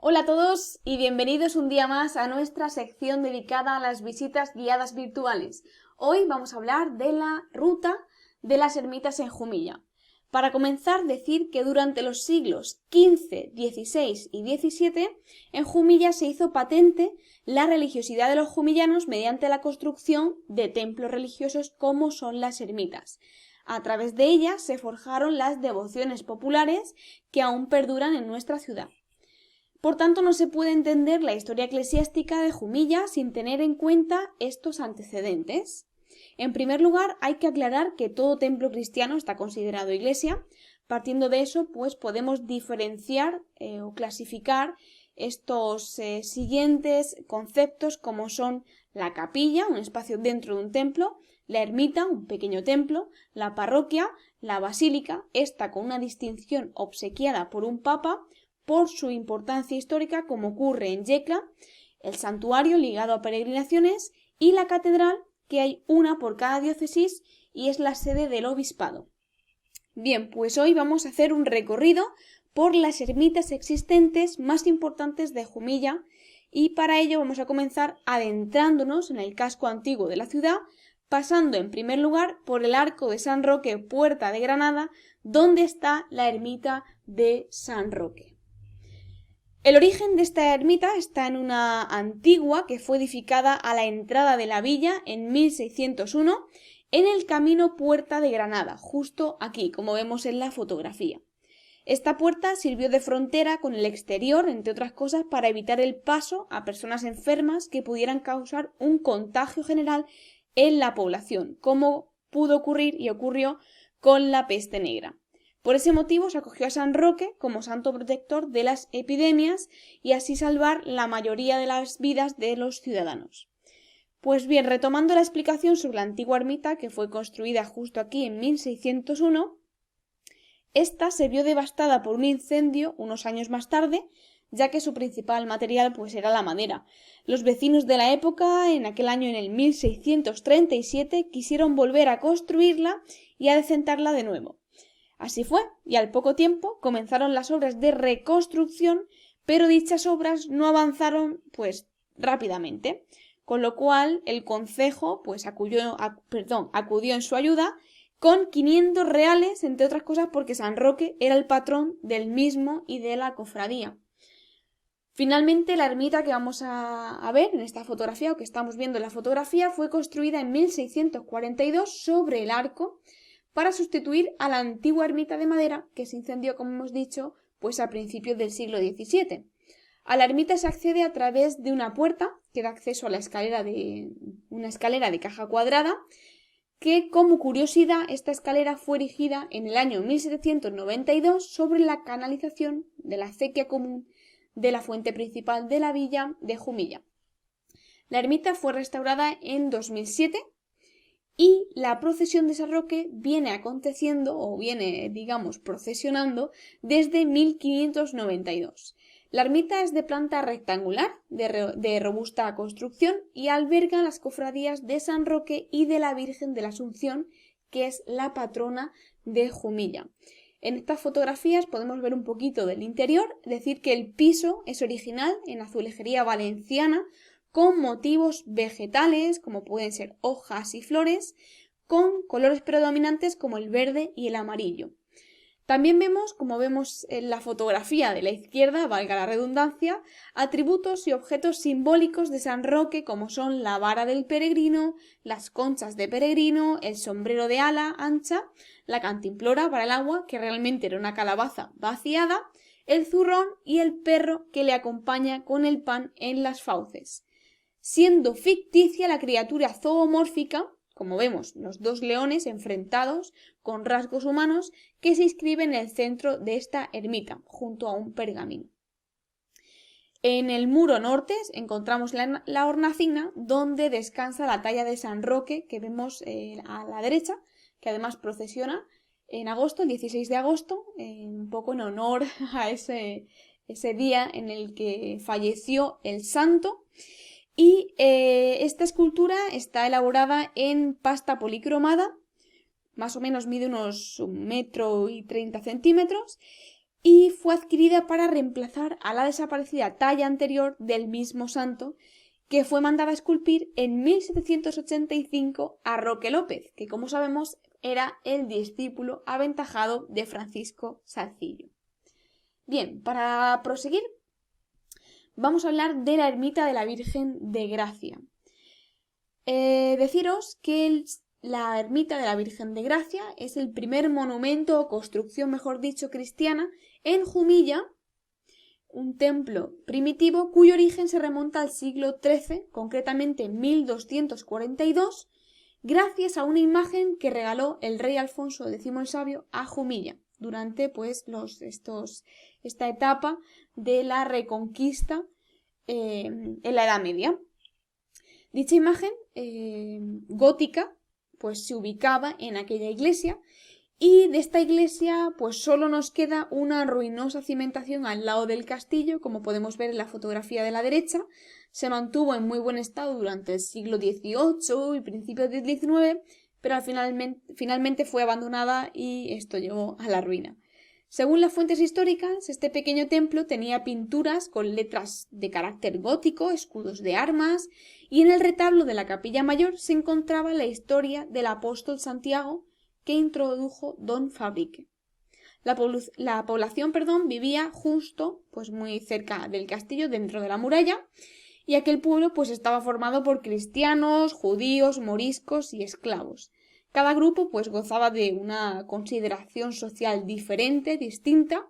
Hola a todos y bienvenidos un día más a nuestra sección dedicada a las visitas guiadas virtuales. Hoy vamos a hablar de la ruta de las ermitas en Jumilla. Para comenzar, decir que durante los siglos XV, XVI y XVII en Jumilla se hizo patente la religiosidad de los jumillanos mediante la construcción de templos religiosos como son las ermitas. A través de ellas se forjaron las devociones populares que aún perduran en nuestra ciudad. Por tanto, no se puede entender la historia eclesiástica de Jumilla sin tener en cuenta estos antecedentes. En primer lugar, hay que aclarar que todo templo cristiano está considerado iglesia. Partiendo de eso, pues podemos diferenciar o clasificar estos siguientes conceptos como son la capilla, un espacio dentro de un templo, la ermita, un pequeño templo, la parroquia, la basílica, esta con una distinción obsequiada por un papa, por su importancia histórica, como ocurre en Yecla, el santuario ligado a peregrinaciones y la catedral, que hay una por cada diócesis y es la sede del obispado. Bien, pues hoy vamos a hacer un recorrido por las ermitas existentes más importantes de Jumilla y para ello vamos a comenzar adentrándonos en el casco antiguo de la ciudad, pasando en primer lugar por el Arco de San Roque, Puerta de Granada, donde está la ermita de San Roque. El origen de esta ermita está en una antigua que fue edificada a la entrada de la villa en 1601 en el camino Puerta de Granada, justo aquí, como vemos en la fotografía. Esta puerta sirvió de frontera con el exterior, entre otras cosas, para evitar el paso a personas enfermas que pudieran causar un contagio general en la población, como pudo ocurrir y ocurrió con la peste negra. Por ese motivo se acogió a San Roque como santo protector de las epidemias y así salvar la mayoría de las vidas de los ciudadanos. Pues bien, retomando la explicación sobre la antigua ermita que fue construida justo aquí en 1601, esta se vio devastada por un incendio unos años más tarde, ya que su principal material pues era la madera. Los vecinos de la época, en aquel año en el 1637, quisieron volver a construirla y a decentarla de nuevo. Así fue, y al poco tiempo comenzaron las obras de reconstrucción, pero dichas obras no avanzaron pues rápidamente, con lo cual el concejo pues acudió en su ayuda con 500 reales, entre otras cosas porque San Roque era el patrón del mismo y de la cofradía. Finalmente, la ermita que vamos a ver en esta fotografía, o que estamos viendo en la fotografía, fue construida en 1642 sobre el arco, para sustituir a la antigua ermita de madera que se incendió, como hemos dicho, pues a principios del siglo XVII. A la ermita se accede a través de una puerta que da acceso a una escalera de caja cuadrada, que como curiosidad esta escalera fue erigida en el año 1792 sobre la canalización de la acequia común de la fuente principal de la villa de Jumilla. La ermita fue restaurada en 2007 y la procesión de San Roque viene aconteciendo o viene, procesionando desde 1592. La ermita es de planta rectangular, de robusta construcción y alberga las cofradías de San Roque y de la Virgen de la Asunción, que es la patrona de Jumilla. En estas fotografías podemos ver un poquito del interior, decir que el piso es original en azulejería valenciana, con motivos vegetales, como pueden ser hojas y flores, con colores predominantes como el verde y el amarillo. También vemos, como vemos en la fotografía de la izquierda, valga la redundancia, atributos y objetos simbólicos de San Roque como son la vara del peregrino, las conchas de peregrino, el sombrero de ala ancha, la cantimplora para el agua, que realmente era una calabaza vaciada, el zurrón y el perro que le acompaña con el pan en las fauces, siendo ficticia la criatura zoomórfica, como vemos, los dos leones enfrentados con rasgos humanos, que se inscribe en el centro de esta ermita, junto a un pergamino. En el muro norte encontramos la hornacina, donde descansa la talla de San Roque, que vemos a la derecha, que además procesiona en agosto, el 16 de agosto, un poco en honor a ese día en el que falleció el santo. Y esta escultura está elaborada en pasta policromada, más o menos mide unos 1,30 m, y fue adquirida para reemplazar a la desaparecida talla anterior del mismo santo, que fue mandada a esculpir en 1785 a Roque López, que como sabemos era el discípulo aventajado de Francisco Salzillo. Bien, para proseguir, vamos a hablar de la ermita de la Virgen de Gracia. Deciros que la ermita de la Virgen de Gracia es el primer monumento o construcción, mejor dicho, cristiana en Jumilla, un templo primitivo cuyo origen se remonta al siglo XIII, concretamente 1242, gracias a una imagen que regaló el rey Alfonso X el Sabio a Jumilla durante pues esta etapa de la reconquista en la Edad Media. Dicha imagen gótica pues se ubicaba en aquella iglesia, y de esta iglesia pues solo nos queda una ruinosa cimentación al lado del castillo, como podemos ver en la fotografía de la derecha. Se mantuvo en muy buen estado durante el siglo XVIII y principios del XIX, pero finalmente fue abandonada y esto llevó a la ruina. Según las fuentes históricas, este pequeño templo tenía pinturas con letras de carácter gótico, escudos de armas, y en el retablo de la capilla mayor se encontraba la historia del apóstol Santiago que introdujo Don Fabrique. La población vivía justo, pues muy cerca del castillo, dentro de la muralla, y aquel pueblo pues estaba formado por cristianos, judíos, moriscos y esclavos. Cada grupo pues gozaba de una consideración social diferente, distinta,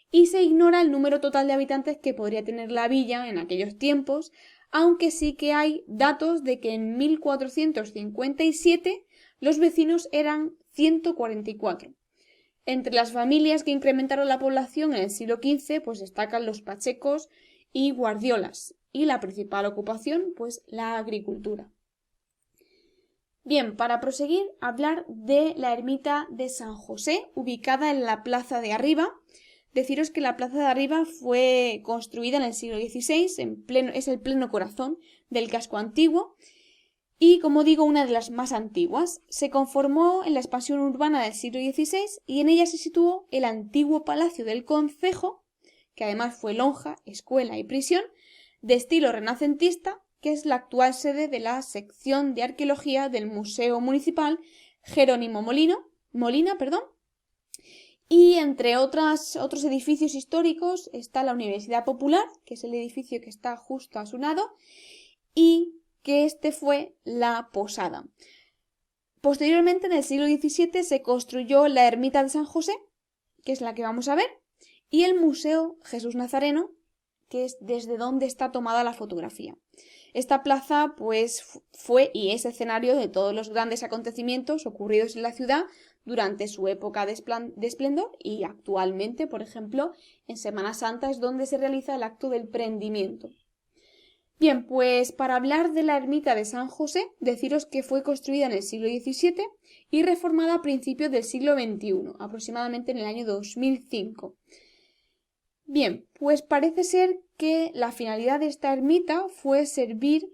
y se ignora el número total de habitantes que podría tener la villa en aquellos tiempos, aunque sí que hay datos de que en 1457 los vecinos eran 144. Entre las familias que incrementaron la población en el siglo XV pues destacan los pachecos y guardiolas, y la principal ocupación pues la agricultura. Bien, para proseguir, hablar de la ermita de San José, ubicada en la Plaza de Arriba. Deciros que la Plaza de Arriba fue construida en el siglo XVI, es el pleno corazón del casco antiguo, y, como digo, una de las más antiguas. Se conformó en la expansión urbana del siglo XVI y en ella se situó el antiguo Palacio del Concejo, que además fue lonja, escuela y prisión, de estilo renacentista, que es la actual sede de la sección de arqueología del Museo Municipal Jerónimo Molina, y entre otros edificios históricos está la Universidad Popular, que es el edificio que está justo a su lado, y que este fue la posada. Posteriormente, en el siglo XVII, se construyó la ermita de San José, que es la que vamos a ver, y el Museo Jesús Nazareno, que es desde donde está tomada la fotografía. Esta plaza pues fue y es escenario de todos los grandes acontecimientos ocurridos en la ciudad durante su época de esplendor, y actualmente, por ejemplo, en Semana Santa es donde se realiza el acto del prendimiento. Bien, pues para hablar de la ermita de San José, deciros que fue construida en el siglo XVII y reformada a principios del siglo XXI, aproximadamente en el año 2005. Bien, pues parece ser que la finalidad de esta ermita fue servir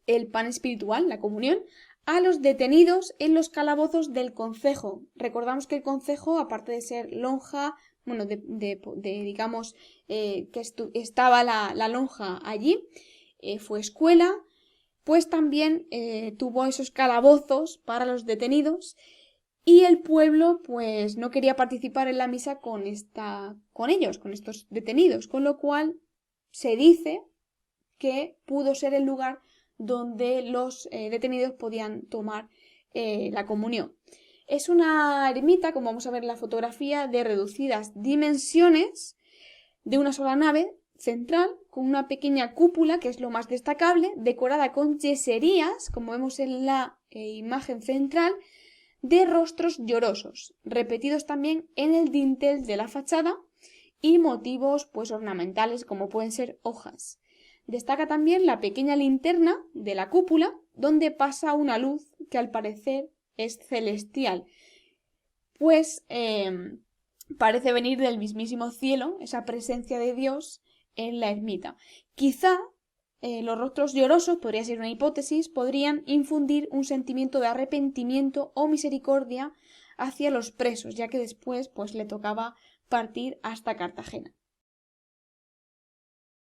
el pan espiritual, la comunión, a los detenidos en los calabozos del concejo. Recordamos que el concejo, aparte de ser lonja, digamos que estaba la lonja allí, fue escuela, pues también tuvo esos calabozos para los detenidos. Y el pueblo pues no quería participar en la misa con estos detenidos, con lo cual se dice que pudo ser el lugar donde los detenidos podían tomar la comunión. Es una ermita, como vamos a ver en la fotografía, de reducidas dimensiones, de una sola nave central, con una pequeña cúpula, que es lo más destacable, decorada con yeserías, como vemos en la imagen central, de rostros llorosos, repetidos también en el dintel de la fachada, y motivos pues ornamentales como pueden ser hojas. Destaca también la pequeña linterna de la cúpula, donde pasa una luz que al parecer es celestial, pues parece venir del mismísimo cielo, esa presencia de Dios en la ermita. Quizá los rostros llorosos, podría ser una hipótesis, podrían infundir un sentimiento de arrepentimiento o misericordia hacia los presos, ya que después pues le tocaba partir hasta Cartagena.